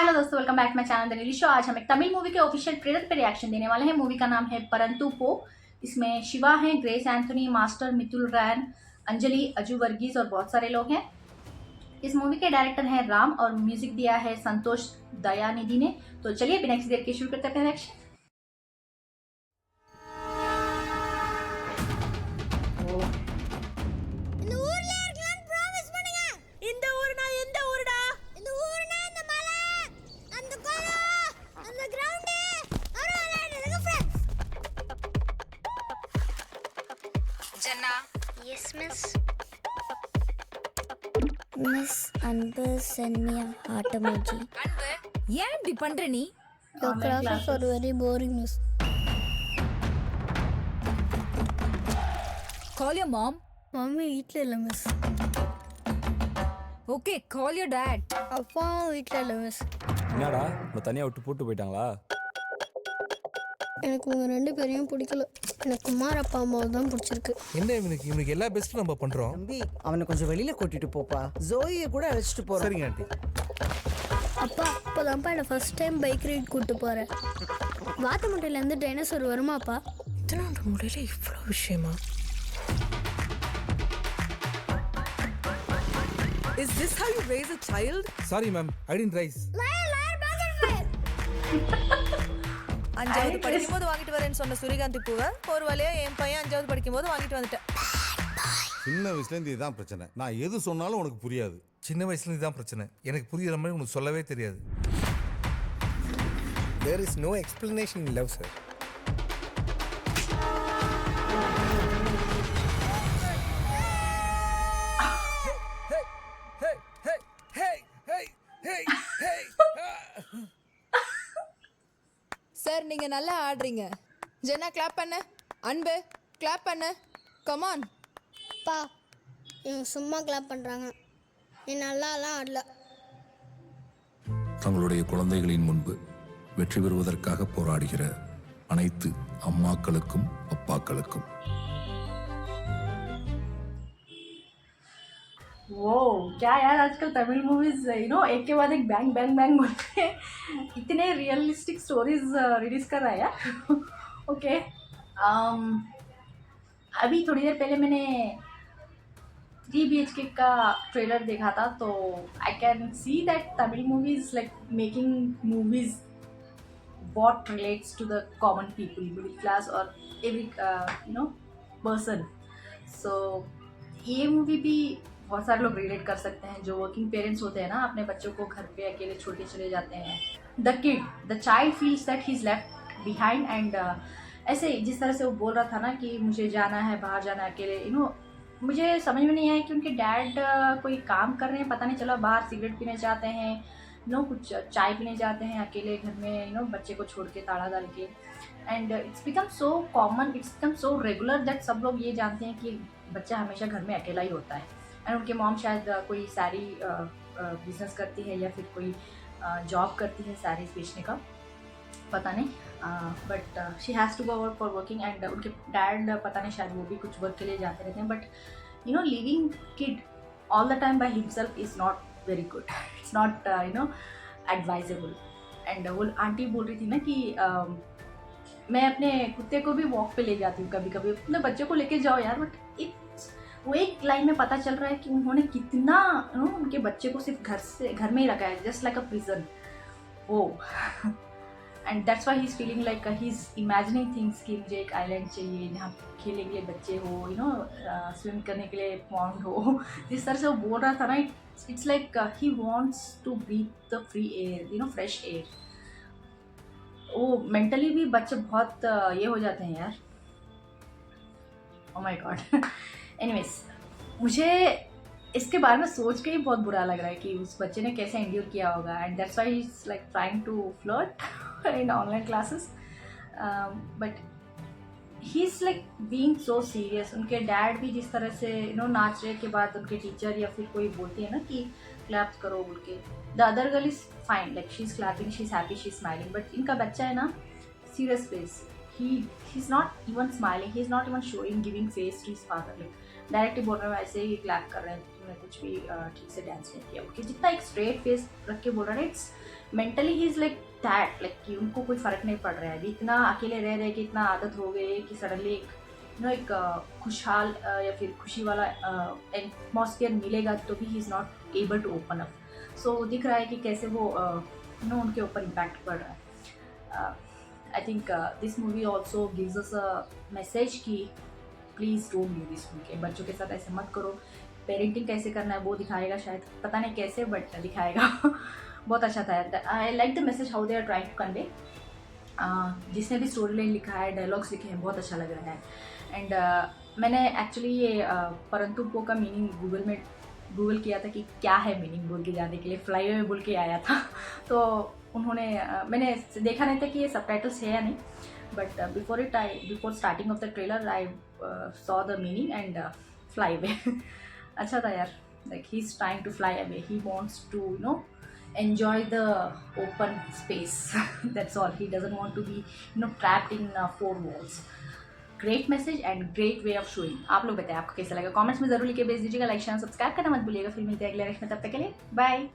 Hi hello दोस्तों, welcome back my channel the नीली show. आज हम एक तमिल मूवी के ऑफिशियल ट्रेलर पे रिएक्शन देने वाले हैं। मूवी का नाम है परंतु पो। इसमें शिवा है, ग्रेस एंथोनी, मास्टर मितुल रैन, अंजलि, अजू वर्गीस और बहुत सारे लोग हैं। इस मूवी के डायरेक्टर हैं राम और म्यूजिक दिया है संतोष दयानिधि ने। तो चलिए बिना किसी देर के शुरू करते हैं रिएक्शन। இந்த ஊர்ல இருக்கலாம் ப்ராமிஸ் பண்ணுங்க. இந்த ஊர்னா எந்த ஊருடா? இந்த ஊர்னா இந்த மலை, அந்த குளம், அந்த கிரவுண்ட், அவரோட விளையாடுறதுக்கு ஃப்ரெண்ட்ஸ். ஜன்னா. Yes, miss. Miss Anbu send me a heart emoji. அன்பு, ஏன் இப்படி பண்ற நீ? Your classes are very boring, miss. Call your mom. Mummy வீட்டில் இல்லை miss. Okay, call your dad. அப்பாவும் வீட்டில் இல்லை மிஸ். என்னடா உன்னை தனியாக விட்டு போட்டு போயிட்டாங்களா? எனக்கு உங்க ரெண்டு பேரையும் பிடிக்கல. எனக்கு குமார் அப்பா அம்மாவை தான் பிடிச்சிருக்கு. என்ன இவனுக்கு எல்லா பெஸ்ட்டும் நம்ம பண்றோம். தம்பி அவனை கொஞ்சம் வெளியில கூட்டிட்டு போப்பா. ஜோயியை கூட அழைச்சிட்டு போறோம். சரிங்க ஆண்டி. அப்பா இப்போதான்ப்பா என்னை ஃபர்ஸ்ட் டைம் பைக் ரைட் கூப்பிட்டு போகிறேன். வாத்தமுட்டையிலேருந்து டைனோசர் வருமாப்பா? இத்தனாண்டு முறையில் இவ்வளோ விஷயமா? Is this how you raise a child? Sorry ma'am, I didn't rice. அஞ்சாவது படிக்கும்போது வாங்கிட்டு வரேன்னு சொன்ன சூரியகாந்தி பூவை ஒரு வழியா என் பையன் அஞ்சாவது படிக்கும்போது வாங்கிட்டு வந்துட்டேன். சின்ன வயசுலேருந்து இதுதான் பிரச்சனை. நான் எது சொன்னாலும் உனக்கு புரியாது. சின்ன வயசுல இதுதான் பிரச்சனை. எனக்கு புரியுற மாதிரி உனக்கு சொல்லவே தெரியாது. There is no explanation in love, sir. Sir நீங்க நல்லா ஆடுறீங்க. ஜென்னா கிளாப் பண்ண. அன்பு கிளாப் பண்ண. Come on. அப்பா இவங்க சும்மா கிளாப் பண்ணுறாங்க. நீ நல்லாலாம் ஆடல. தங்களுடைய குழந்தைகளின் முன்பு வெற்றி பெறுவதற்காக போராடுகிற அனைத்து அம்மாக்களுக்கும் அப்பாக்களுக்கும் वो क्या यार, आजकल तमिल मूवीज एक के बाद एक बैंग बैंग बैंग बोलते हैं। इतने रियलिस्टिक स्टोरीज रिलीज कर रहा है यार। ओके, अभी थोड़ी देर पहले मैंने 3 BHK का ट्रेलर देखा था, तो I can see that Tamil movies like making movies what relates to the common people, middle class or every person. So ये मूवी भी बहुत सारे लोग रिलेट कर सकते हैं। जो वर्किंग पेरेंट्स होते हैं ना, अपने बच्चों को घर पे अकेले छोटे चले जाते हैं। The child feels that he is left behind and ऐसे जिस तरह से वो बोल रहा था ना कि मुझे जाना है, बाहर जाना है अकेले, मुझे समझ में नहीं आया कि उनके डैड कोई काम कर रहे हैं, पता नहीं चला, बाहर सिगरेट पीने जाते हैं, कुछ चाय पीने जाते हैं अकेले घर में, बच्चे को छोड़ के ताला डाल के। And it's become so common, it's become so regular that सब लोग ये जानते हैं कि बच्चा हमेशा घर में अकेला ही होता है। एंड उनके मॉम शायद कोई साड़ी बिजनेस करती है या फिर कोई जॉब करती है साड़ीज बेचने का, पता नहीं, but she has to go out for working. And उनके डैड पता नहीं, शायद वो भी कुछ वर्क के लिए जाते रहते हैं। But living kid all the time by himself is not very good, it's not advisable. And वो आंटी बोल रही थी ना कि मैं अपने कुत्ते को भी वॉक पे ले जाती हूँ कभी कभी, अपने बच्चों को लेके जाओ यार। बट वो एक लाइन में पता चल रहा है कि उन्होंने कितना उनके बच्चे को सिर्फ घर में ही रखा है, जस्ट लाइक अ प्रिजन। वो and that's why he is feeling like he is imagining things कि मुझे एक आइलैंड चाहिए जहाँ खेलने के लिए बच्चे हो, स्विम करने के लिए पॉन्ड हो। जिस तरह से वो बोल रहा था ना, it's like he wants to breathe the free air, fresh air. वो मेंटली भी बच्चे बहुत ये हो जाते हैं यार। Oh my God. एनीवेज, मुझे इसके बारे में सोच के ही बहुत बुरा लग रहा है कि उस बच्चे ने कैसे एंड्योर किया होगा। And that's why he is like trying to flirt in online classes, but he is like being so serious. उनके डैड भी जिस तरह से नाचने के बाद उनके टीचर या फिर कोई बोलती है ना कि क्लैप करो बोल के, the other girl is fine, like she is clapping, she is happy, she is smiling. But इनका बच्चा है ना, serious face, he's not even smiling, he's not even showing, giving face to his father, like directly बोल रहे हैं वैसे ही clap कर रहे हैं, तुमने कुछ भी ठीक से डांस नहीं किया, ओके। जितना एक स्ट्रेट फेस रख के बोल रहा है, it's mentally he is like that, like कि उनको कोई फर्क नहीं पड़ रहा है। अभी इतना अकेले रह रहे कि इतना आदत हो गई है कि सडनली एक खुशहाल या फिर खुशी वाला एटमॉस्फेयर मिलेगा तो भी he is not able to open up. So दिख रहा है कि कैसे वो उनके ऊपर इम्पैक्ट पड़ रहा है। I think this movie also gives us a message कि प्लीज़ डोंट डू दिस। उनके बच्चों के साथ ऐसे मत करो। पेरेंटिंग कैसे करना है वो दिखाएगा, शायद पता नहीं कैसे, बट दिखाएगा। बहुत अच्छा था। I like the message how they are trying to convey. जिसने भी स्टोरी लाइन लिखा है, डायलॉग्स लिखे हैं, बहुत अच्छा लग रहा है। एंड मैंने एक्चुअली ये परंतु पो का मीनिंग गूगल किया था कि क्या है मीनिंग बोल के जाने के लिए, फ्लाई अवे बोल के आया था। तो उन्होंने मैंने देखा नहीं था कि ये सबटाइटल्स है या नहीं, but before starting of the trailer I saw the meaning and fly away. अच्छा था यार, like he is trying to fly away, he wants to enjoy the open space. That's all. He doesn't want to be trapped in four walls. Great message and great way of showing. आप लोग बताएं आपको कैसा लगा, comments में जरूर लिख के भेज दीजिएगा। लाइक शेयर सब्सक्राइब करना मत भूलिएगा। फिर मिलते हैं अगले नेक्स्ट में, तब तक के लिए बाय।